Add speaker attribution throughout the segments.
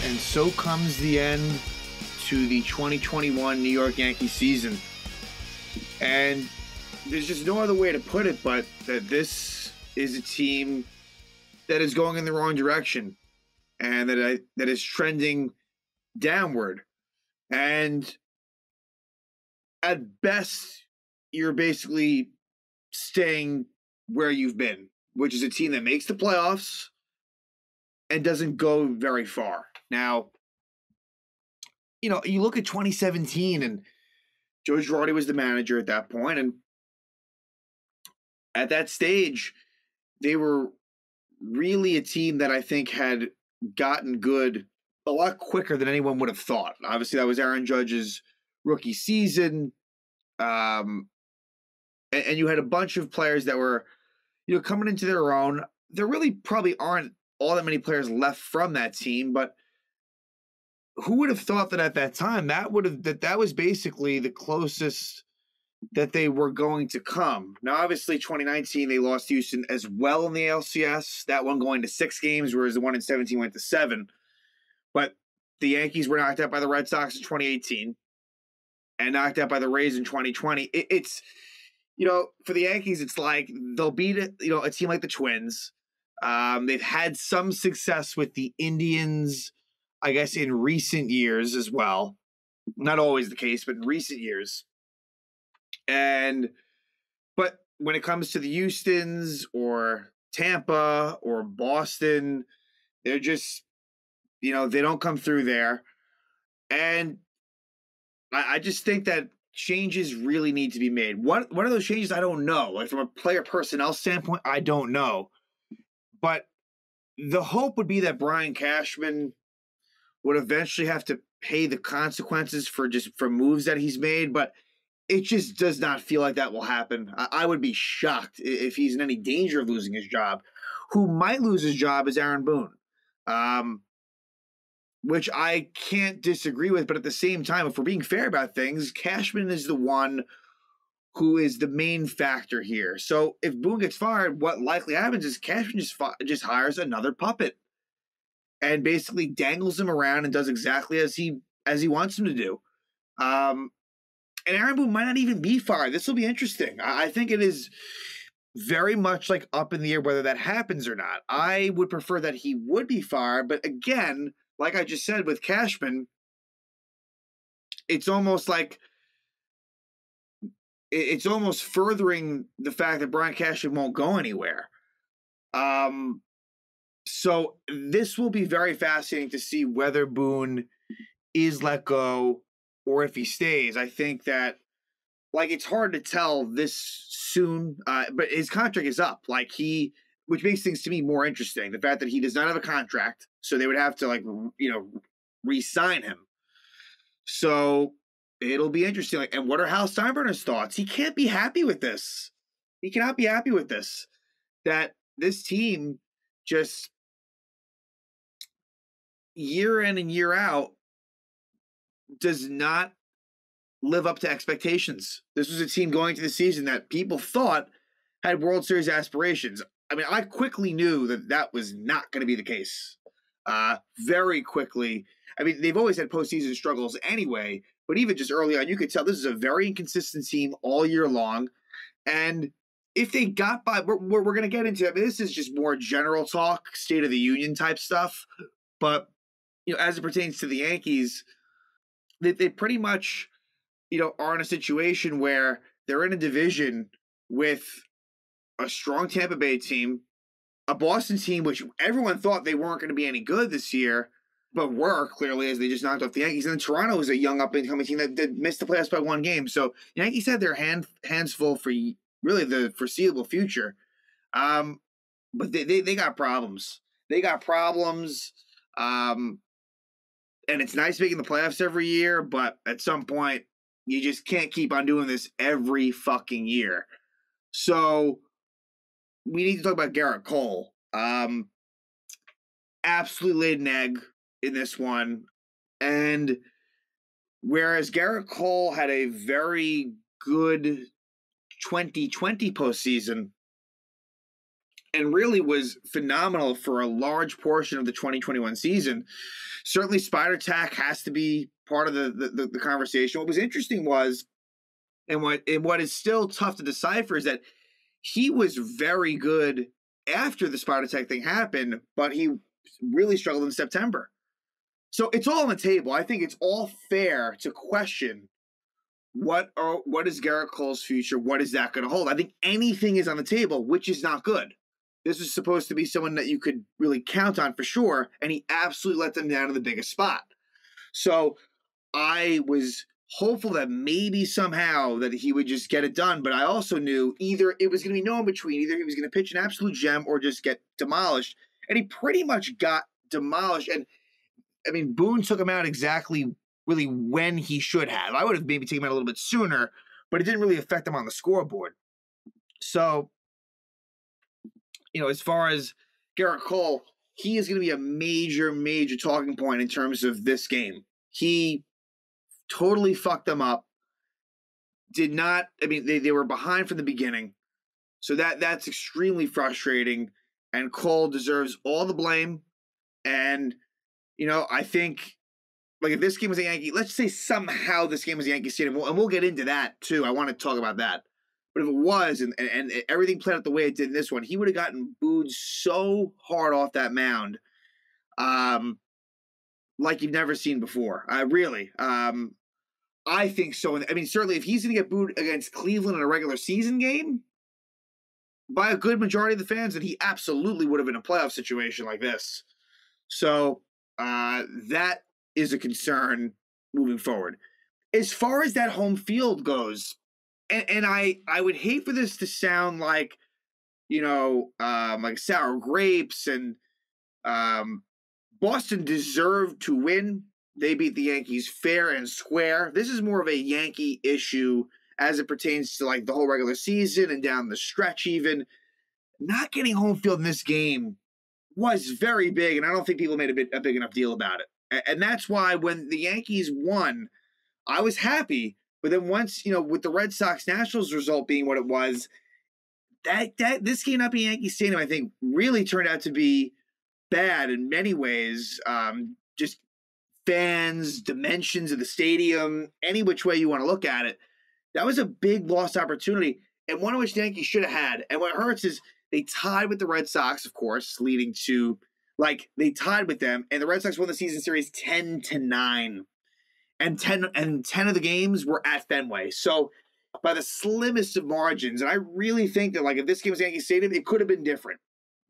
Speaker 1: And so comes the end to the 2021 New York Yankees season. And there's just no other way to put it but that this is a team that is going in the wrong direction and that is trending downward. And at best, you're basically staying where you've been, which is a team that makes the playoffs and doesn't go very far. Now, you look at 2017, and Joe Girardi was the manager at that point, and at that stage, they were really a team that I think had gotten good a lot quicker than anyone would have thought. Obviously, that was Aaron Judge's rookie season, and you had a bunch of players that were, coming into their own. There really probably aren't all that many players left from that team, but who would have thought that at that time that was basically the closest that they were going to come? Now, obviously, 2019 they lost to Houston as well in the ALCS. That one going to 6 games, whereas the one in 17 went to 7. But the Yankees were knocked out by the Red Sox in 2018 and knocked out by the Rays in 2020. It's for the Yankees, it's like they'll beat a team like the Twins. They've had some success with the Indians, I guess, in recent years as well. Not always the case, but in recent years. But when it comes to the Houstons or Tampa or Boston, they're just, they don't come through there. And I just think that changes really need to be made. One of those changes, I don't know. Like, from a player personnel standpoint, I don't know. But the hope would be that Brian Cashman would eventually have to pay the consequences for moves that he's made, but it just does not feel like that will happen. I would be shocked if he's in any danger of losing his job. Who might lose his job is Aaron Boone, which I can't disagree with, but at the same time, if we're being fair about things, Cashman is the one who is the main factor here. So if Boone gets fired, what likely happens is Cashman just hires another puppet and basically dangles him around and does exactly as he wants him to do. And Aaron Boone might not even be fired. This will be interesting. I think it is very much like up in the air whether that happens or not. I would prefer that he would be fired, but again, like I just said with Cashman, it's almost like it's almost furthering the fact that Brian Cashman won't go anywhere. So this will be very fascinating to see whether Boone is let go or if he stays. I think that, it's hard to tell this soon, but his contract is up. Which makes things to me more interesting. The fact that he does not have a contract, so they would have to re-sign him. So it'll be interesting. And what are Hal Steinbrenner's thoughts? He can't be happy with this. He cannot be happy with this. That this team just year in and year out does not live up to expectations. This was a team going to the season that people thought had World Series aspirations. I mean, I quickly knew that was not going to be the case. Very quickly. I mean, they've always had postseason struggles anyway, but even just early on, you could tell this is a very inconsistent team all year long. And if they got by, we're going to get into it. I mean, this is just more general talk, State of the Union type stuff. But, as it pertains to the Yankees, they pretty much, are in a situation where they're in a division with a strong Tampa Bay team, a Boston team, which everyone thought they weren't going to be any good this year, but were clearly, as they just knocked off the Yankees. And then Toronto is a young up-and-coming team that missed the playoffs by 1 game. So the Yankees had their hands full for really the foreseeable future. But they got problems. They got problems. And it's nice making the playoffs every year, but at some point, you just can't keep on doing this every fucking year. So we need to talk about Gerrit Cole. Absolutely laid an egg in this one. And whereas Gerrit Cole had a very good 2020 postseason, and really was phenomenal for a large portion of the 2021 season. Certainly, Spider Tack has to be part of the conversation. What was interesting was, and what is still tough to decipher, is that he was very good after the Spider Tack thing happened, but he really struggled in September. So it's all on the table. I think it's all fair to question what is Gerrit Cole's future? What is that going to hold? I think anything is on the table, which is not good. This is supposed to be someone that you could really count on for sure, and he absolutely let them down in the biggest spot. So I was hopeful that maybe somehow that he would just get it done, but I also knew either it was going to be no in between. Either he was going to pitch an absolute gem or just get demolished, and he pretty much got demolished. And I mean, Boone took him out exactly really when he should have. I would have maybe taken him out a little bit sooner, but it didn't really affect him on the scoreboard. So, as far as Gerrit Cole, he is going to be a major, major talking point in terms of this game. He totally fucked them up. Did not, I mean, they were behind from the beginning. So that's extremely frustrating. And Cole deserves all the blame. And, I think, like, if this game was a Yankee, let's say somehow this game was a Yankee Stadium, and we'll get into that too. I want to talk about that. But if it was, and everything played out the way it did in this one, he would have gotten booed so hard off that mound, like you've never seen before. Really. I think so. I mean, certainly if he's going to get booed against Cleveland in a regular season game by a good majority of the fans, then he absolutely would have been a playoff situation like this. So that is a concern moving forward. As far as that home field goes, and I would hate for this to sound like, like sour grapes, and Boston deserved to win. They beat the Yankees fair and square. This is more of a Yankee issue as it pertains to like the whole regular season and down the stretch even. Not getting home field in this game was very big, and I don't think people made a big enough deal about it. And that's why when the Yankees won, I was happy. But then once, with the Red Sox Nationals result being what it was, that this game not being Yankee Stadium, I think, really turned out to be bad in many ways. Just fans, dimensions of the stadium, any which way you want to look at it. That was a big lost opportunity, and one of which the Yankees should have had. And what hurts is they tied with the Red Sox, of course, leading to, they tied with them, and the Red Sox won the season series 10-9. And 10 of the games were at Fenway. So by the slimmest of margins, and I really think that, if this game was Yankee Stadium, it could have been different.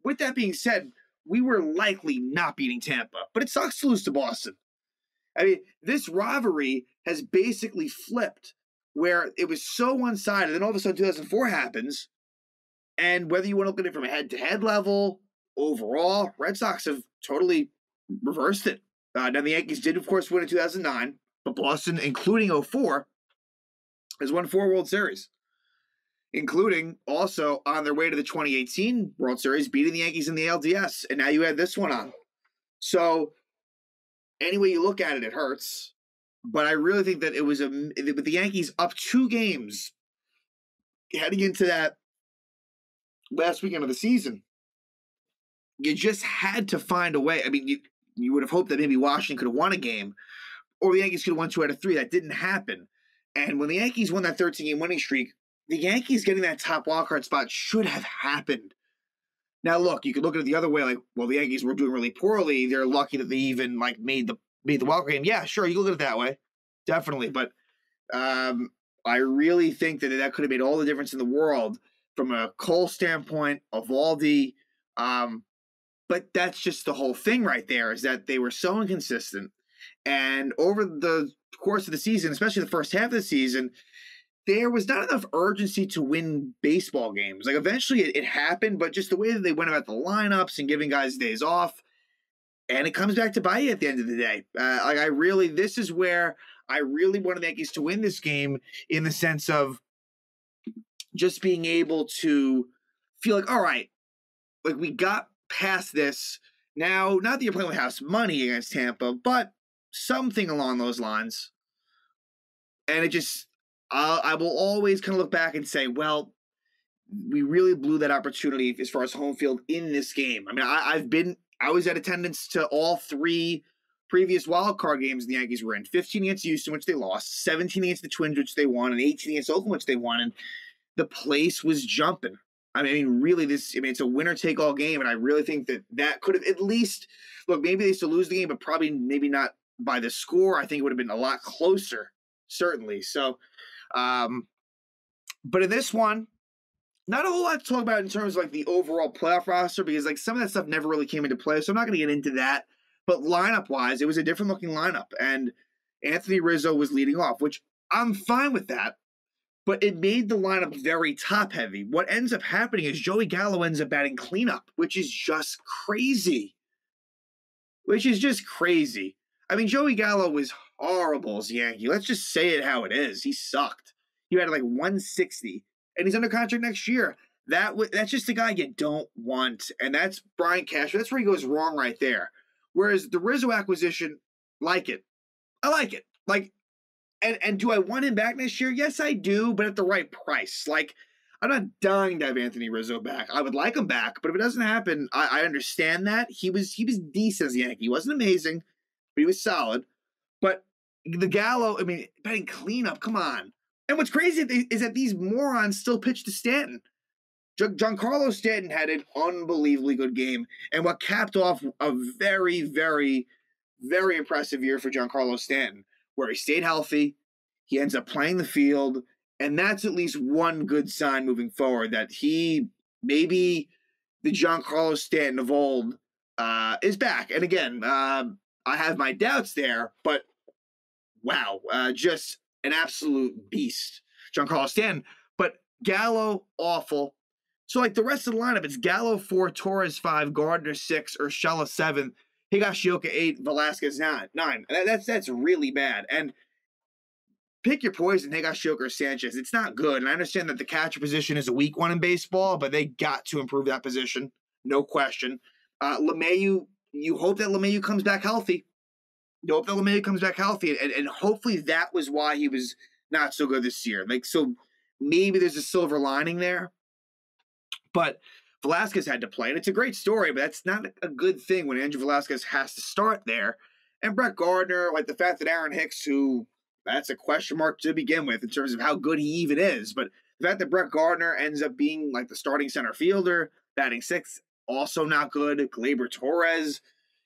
Speaker 1: With that being said, we were likely not beating Tampa, but it sucks to lose to Boston. I mean, this rivalry has basically flipped, where it was so one-sided, and all of a sudden 2004 happens, and whether you want to look at it from a head-to-head level, overall, Red Sox have totally reversed it. Now, the Yankees did, of course, win in 2009, but Boston, including 2004, has won 4 World Series, including also on their way to the 2018 World Series, beating the Yankees in the LDS, and now you add this one on. So, any way you look at it, it hurts. But I really think that it was with the Yankees up 2 games heading into that last weekend of the season, you just had to find a way. I mean, you would have hoped that maybe Washington could have won a game, or the Yankees could have won 2 out of 3. That didn't happen. And when the Yankees won that 13-game winning streak, the Yankees getting that top wildcard spot should have happened. Now, look, you could look at it the other way, the Yankees were doing really poorly. They're lucky that they even made the wildcard game. Yeah, sure, you can look at it that way, definitely. But I really think that could have made all the difference in the world from a Cole standpoint, Eovaldi. But that's just the whole thing right there, is that they were so inconsistent. And over the course of the season, especially the first half of the season, there was not enough urgency to win baseball games. Eventually it happened, but just the way that they went about the lineups and giving guys days off, and it comes back to bite you at the end of the day. This is where I really wanted the Yankees to win this game, in the sense of just being able to feel like, all right, we got past this. Now, not that you're playing with house money against Tampa, but something along those lines. And it just, I will always kind of look back and say, well, we really blew that opportunity as far as home field in this game. I mean, I was at attendance to all 3 previous wild card games the Yankees were in. 15 against Houston, which they lost, 17 against the Twins, which they won, and 18 against Oakland, which they won. And the place was jumping. I mean, really, it's a winner-take-all game, and I really think that could have at least, look, maybe they still lose the game, but probably maybe not by the score. I think it would have been a lot closer, certainly. So, but in this one, not a whole lot to talk about in terms of like the overall playoff roster, because like some of that stuff never really came into play, so I'm not going to get into that. But lineup-wise, it was a different-looking lineup, and Anthony Rizzo was leading off, which I'm fine with that. But it made the lineup very top-heavy. What ends up happening is Joey Gallo ends up batting cleanup, which is just crazy. I mean, Joey Gallo was horrible as a Yankee. Let's just say it how it is. He sucked. He had like 160, and he's under contract next year. That's just the guy you don't want, and that's Brian Cashman. That's where he goes wrong right there. Whereas the Rizzo acquisition, I like it. And do I want him back next year? Yes, I do, but at the right price. Like, I'm not dying to have Anthony Rizzo back. I would like him back, but if it doesn't happen, I understand that. He was decent as a Yankee. He wasn't amazing, but he was solid. But the Gallo, I mean, batting cleanup, come on. And what's crazy is that these morons still pitch to Stanton. Giancarlo Stanton had an unbelievably good game, and what capped off a very, very, very impressive year for Giancarlo Stanton, where he stayed healthy, he ends up playing the field, and that's at least one good sign moving forward that he, maybe the Giancarlo Stanton of old, is back. And again, I have my doubts there, but wow, just an absolute beast, Giancarlo Stanton. But Gallo, awful. So like the rest of the lineup, it's Gallo 4, Torres 5, Gardner 6, Urshela 7, Higashioka 8, Velasquez 9. That's really bad. And pick your poison, Higashioka or Sanchez. It's not good. And I understand that the catcher position is a weak one in baseball, but they got to improve that position. No question. LeMahieu, you hope that LeMahieu comes back healthy. And hopefully that was why he was not so good this year. Like, so maybe there's a silver lining there. But Velasquez had to play, and it's a great story, but that's not a good thing when Andrew Velasquez has to start there. And Brett Gardner, like the fact that Aaron Hicks, who that's a question mark to begin with in terms of how good he even is, but the fact that Brett Gardner ends up being like the starting center fielder, batting 6th, also not good. Gleyber Torres,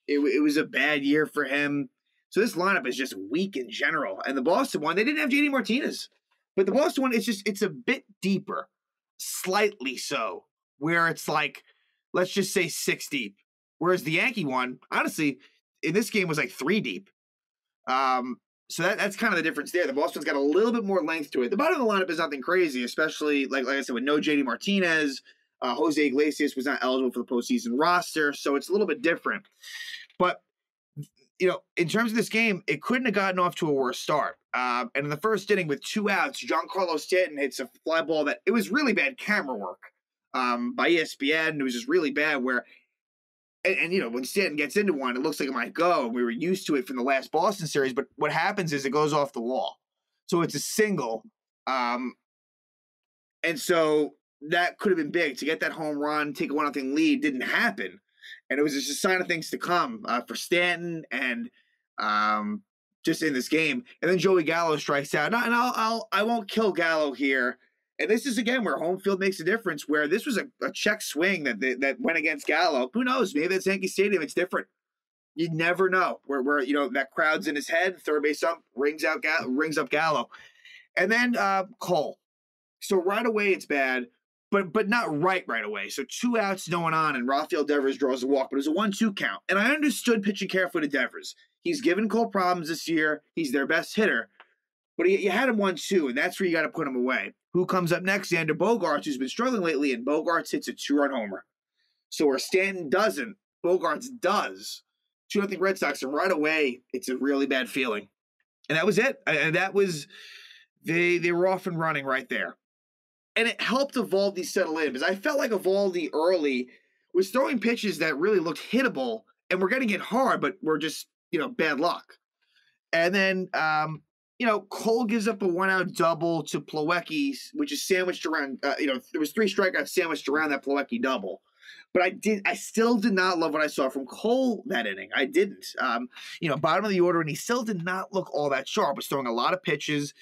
Speaker 1: it was a bad year for him. So this lineup is just weak in general. And the Boston one, they didn't have JD Martinez, but the Boston one, it's a bit deeper, slightly so, where it's like, let's just say 6 deep. Whereas the Yankee one, honestly, in this game was like 3 deep. So that's kind of the difference there. The Boston's got a little bit more length to it. The bottom of the lineup is nothing crazy, especially, like I said, with no JD Martinez. Jose Iglesias was not eligible for the postseason roster, so it's a little bit different. But, you know, in terms of this game, it couldn't have gotten off to a worse start. And in the first inning with 2 outs, Giancarlo Stanton hits a fly ball that, it was really bad camera work by ESPN. It was just really bad where, and you know, when Stanton gets into one, it looks like it might go. We were used to it from the last Boston series, but what happens is it goes off the wall. So it's a single. And so that could have been big. To get that home run, take a 1-0 lead, didn't happen. And it was just a sign of things to come for Stanton and just in this game. And then Joey Gallo strikes out. And I won't kill Gallo here. And this is, again, where home field makes a difference, where this was a check swing that went against Gallo. Who knows? Maybe that's Yankee Stadium. It's different. You never know. Where you know, that crowd's in his head, third base up, rings up Gallo. And then Cole. So right away it's bad, but not right away. So 2 outs, no one on, and Rafael Devers draws a walk. But it was a 1-2 count. And I understood pitching carefully to Devers. He's given Cole problems this year. He's their best hitter. But you had him 1-2, and that's where you got to put him away. Who comes up next? Xander Bogaerts, who's been struggling lately, and Bogaerts hits a 2-run homer. So where Stanton doesn't, Bogaerts does. 2-0 Red Sox, and right away, it's a really bad feeling. And that was it. And that was, they were off and running right there. And it helped Eovaldi settle in, because I felt like Eovaldi early was throwing pitches that really looked hittable, and we're getting it hard, but we're just, you know, bad luck. And then Cole gives up a 1-out double to Plawecki, which is sandwiched around. There was 3 strikeouts sandwiched around that Plawecki double. But I still did not love what I saw from Cole that inning. I didn't. Bottom of the order, and he still did not look all that sharp. Was throwing a lot of pitches,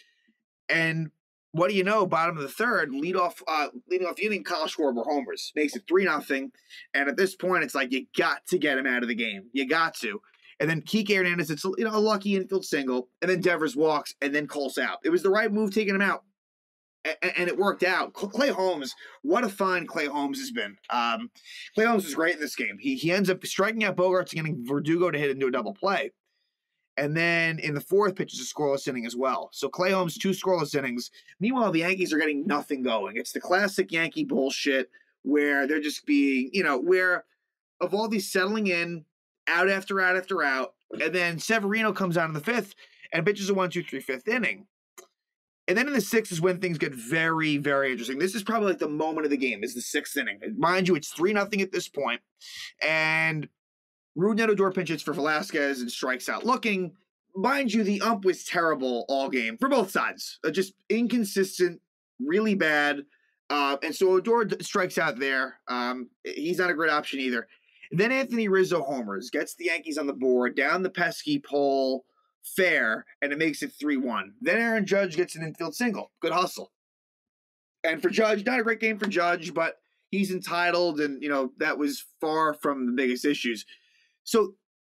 Speaker 1: and what do you know? Bottom of the third, leading off the inning, Kyle Schwarber homers, makes it 3-0. And at this point, it's like you got to get him out of the game. You got to. And then Kike Hernandez, it's a lucky infield single, and then Devers walks, and then Cole's out. It was the right move taking him out, and it worked out. Clay Holmes, what a find Clay Holmes has been. Clay Holmes was great in this game. He ends up striking out Bogaerts and getting Verdugo to hit into a double play. And then in the fourth pitch is a scoreless inning as well. So Clay Holmes, 2 scoreless innings. Meanwhile, the Yankees are getting nothing going. It's the classic Yankee bullshit where they're just being, where of all these settling in, out after out after out, and then Severino comes out in the 5th and pitches a 1-2-3 5th inning. And then in the 6th is when things get very, very interesting. This is probably like the moment of the game, is the 6th inning. Mind you, it's 3-0 at this point. And Rougned Odor pinches for Velasquez and strikes out looking. Mind you, the ump was terrible all game for both sides. Just inconsistent, really bad. And so Odor strikes out there. He's not a great option either. Then Anthony Rizzo homers, gets the Yankees on the board, down the pesky pole, fair, and it makes it 3-1. Then Aaron Judge gets an infield single. Good hustle. And for Judge, not a great game for Judge, but he's entitled, and, that was far from the biggest issues. So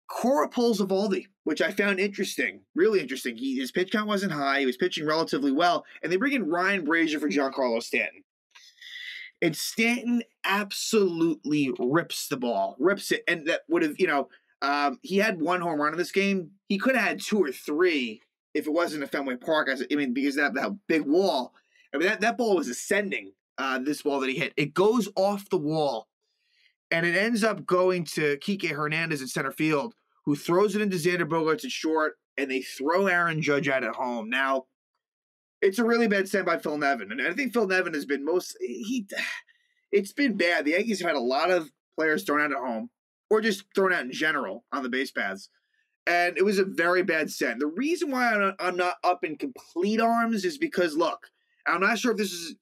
Speaker 1: Cora pulls Eovaldi, which I found interesting, really interesting. His pitch count wasn't high. He was pitching relatively well. And they bring in Ryan Brazier for Giancarlo Stanton. And Stanton absolutely rips the ball, rips it. And that would have, he had 1 home run in this game. He could have had 2 or 3 if it wasn't a Fenway Park. Because that big wall. That ball was ascending, this ball that he hit. It goes off the wall. And it ends up going to Kike Hernandez at center field, who throws it into Xander Bogaerts at short, and they throw Aaron Judge out at home. Now, it's a really bad stand by Phil Nevin. And I think Phil Nevin has been it's been bad. The Yankees have had a lot of players thrown out at home, or just thrown out in general on the base paths. And it was a very bad send. The reason why I'm not up in complete arms is because, look, I'm not sure if this is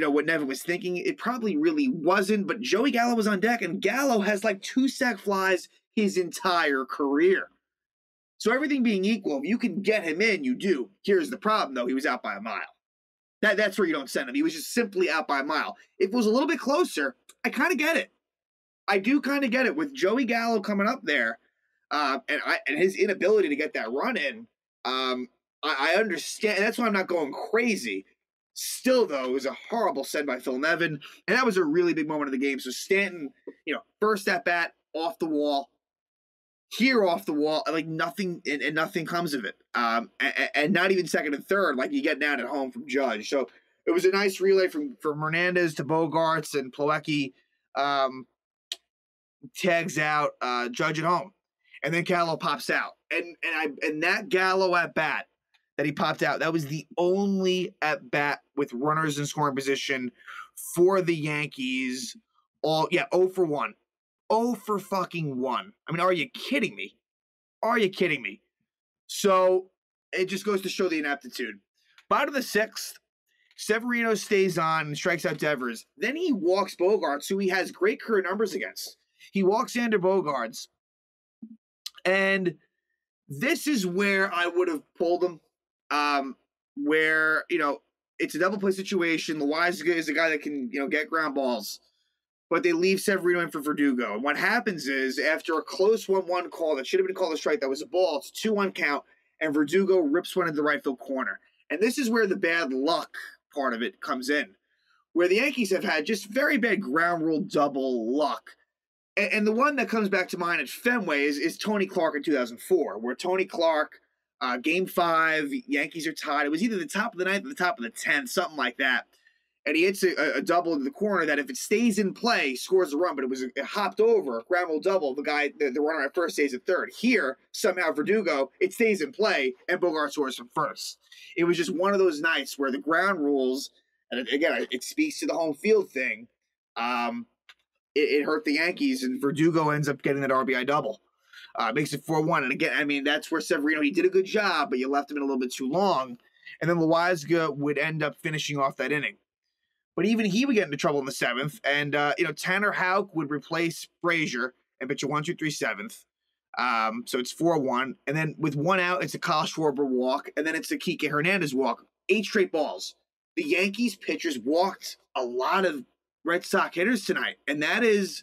Speaker 1: what Nevin was thinking. It probably really wasn't, but Joey Gallo was on deck, and Gallo has like 2 sac flies his entire career. So everything being equal, if you can get him in, you do. Here's the problem, though. He was out by a mile. That's where you don't send him. He was just simply out by a mile. If it was a little bit closer, I kind of get it. I do kind of get it. With Joey Gallo coming up there, and his inability to get that run in, I understand. That's why I'm not going crazy. Still, though, it was a horrible send by Phil Nevin, and that was a really big moment of the game. So Stanton, first at bat, off the wall, here off the wall, like nothing, and nothing comes of it. And not even second and third, like you get down at home from Judge. So it was a nice relay from Hernandez to Bogaerts, and Plawecki tags out Judge at home, and then Gallo pops out, and that Gallo at bat that he popped out, that was the only at bat with runners in scoring position for the Yankees. 0 for 1. 0 for fucking 1. I mean, are you kidding me? Are you kidding me? So it just goes to show the ineptitude. Bottom of the 6th, Severino stays on and strikes out Devers. Then he walks Bogaerts, who he has great career numbers against. He walks Xander Bogaerts. And this is where I would have pulled him. Where, it's a double play situation. Loaiza is a guy that can, get ground balls. But they leave Severino in for Verdugo. And what happens is, after a close 1-1 call that should have been called a strike, that was a ball, it's a 2-1 count, and Verdugo rips one in the right field corner. And this is where the bad luck part of it comes in, where the Yankees have had just very bad ground rule double luck. And the one that comes back to mind at Fenway is Tony Clark in 2004, where Tony Clark, Game 5, Yankees are tied. It was either the top of the 9th or the top of the 10th, something like that. And he hits a double into the corner that, if it stays in play, scores a run. But it hopped over, ground rule double. The runner at first stays at third. Here, somehow Verdugo, it stays in play, and Bogaerts scores from first. It was just one of those nights where the ground rules, and again, it speaks to the home field thing. It hurt the Yankees, and Verdugo ends up getting that RBI double. Makes it 4-1. And again, I mean, that's where Severino, he did a good job, but you left him in a little bit too long. And then Loaisiga would end up finishing off that inning. But even he would get into trouble in the seventh. And, Tanner Houck would replace Frazier and pitch a 1-2-3 seventh. So it's 4-1. And then with one out, it's a Kyle Schwarber walk. And then it's a Kike Hernandez walk. 8 straight balls. The Yankees pitchers walked a lot of Red Sox hitters tonight. And that is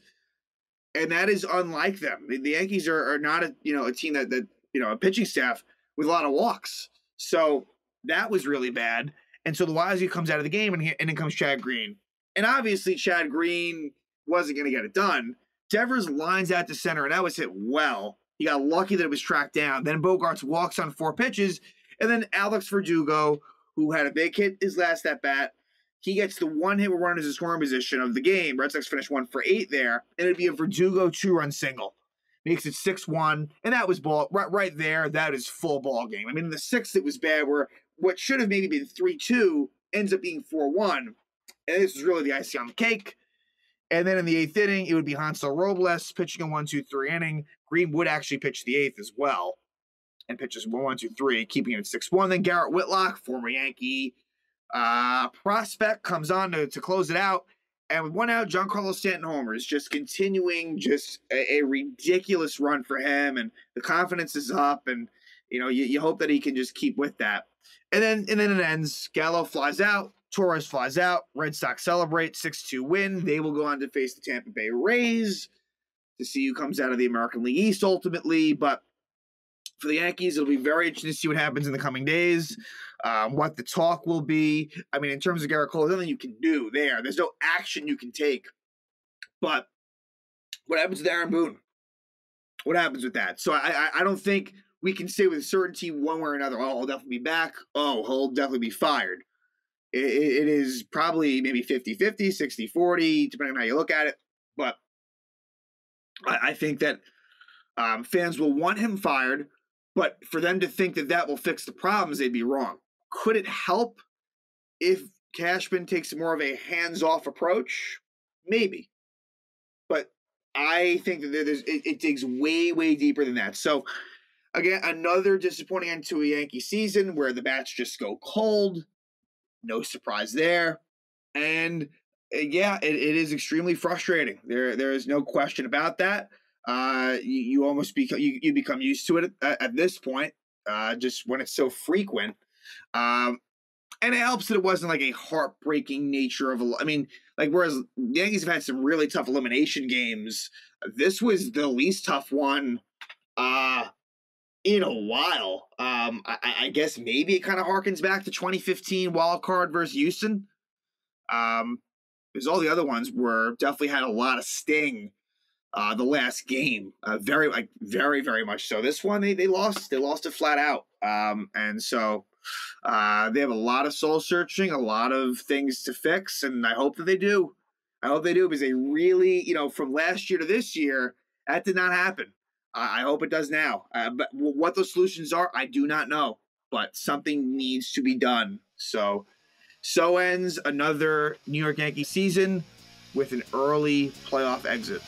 Speaker 1: unlike them. The Yankees are not a team that a pitching staff with a lot of walks. So that was really bad. And so Loaisiga comes out of the game, and then comes Chad Green. And obviously Chad Green wasn't going to get it done. Devers lines out to center, and that was hit well. He got lucky that it was tracked down. Then Bogaerts walks on 4 pitches, and then Alex Verdugo, who had a big hit his last at bat, he gets the one hit with runners in scoring position of the game. Red Sox finished 1 for 8 there, and it'd be a Verdugo 2-run single. Makes it 6-1, and that was ball right there. That is full ball game. I mean, in the 6th, it was bad, where what should have maybe been 3-2 ends up being 4-1, and this is really the icing on the cake. And then in the 8th inning, it would be Hansel Robles pitching a 1-2-3 inning. Green would actually pitch the 8th as well, and pitches 1-2-3, keeping it at 6-1. Then Garrett Whitlock, former Yankee prospect, comes on to close it out. And with 1 out, Giancarlo Stanton homers, just continuing a ridiculous run for him. And the confidence is up, and you hope that he can just keep with that. And then it ends. Gallo flies out. Torres flies out. Red Sox celebrate. 6-2 win. They will go on to face the Tampa Bay Rays to see who comes out of the American League East ultimately. But for the Yankees, it'll be very interesting to see what happens in the coming days, what the talk will be. I mean, in terms of Gerrit Cole, there's nothing you can do there. There's no action you can take. But what happens with Aaron Boone? What happens with that? So I don't think we can say with certainty one way or another, oh, he'll definitely be back. Oh, he'll definitely be fired. It is probably maybe 50-50, 60-40, depending on how you look at it. But I think that fans will want him fired, but for them to think that will fix the problems, they'd be wrong. Could it help if Cashman takes more of a hands-off approach? Maybe. But I think that it digs way, way deeper than that. So, again, another disappointing end to a Yankee season where the bats just go cold. No surprise there. And yeah, it is extremely frustrating. There is no question about that. You almost become used to it at this point, just when it's so frequent. And it helps that it wasn't like a heartbreaking nature of whereas the Yankees have had some really tough elimination games, this was the least tough one in a while. I guess maybe it kind of harkens back to 2015 wild card versus Houston. Because all the other ones definitely had a lot of sting. The last game, very, very much so. This one they lost it flat out. And so they have a lot of soul searching, a lot of things to fix, and I hope that they do. I hope they do, because they really, from last year to this year, that did not happen. I hope it does now. But what those solutions are, I do not know. But something needs to be done. So ends another New York Yankees season with an early playoff exit.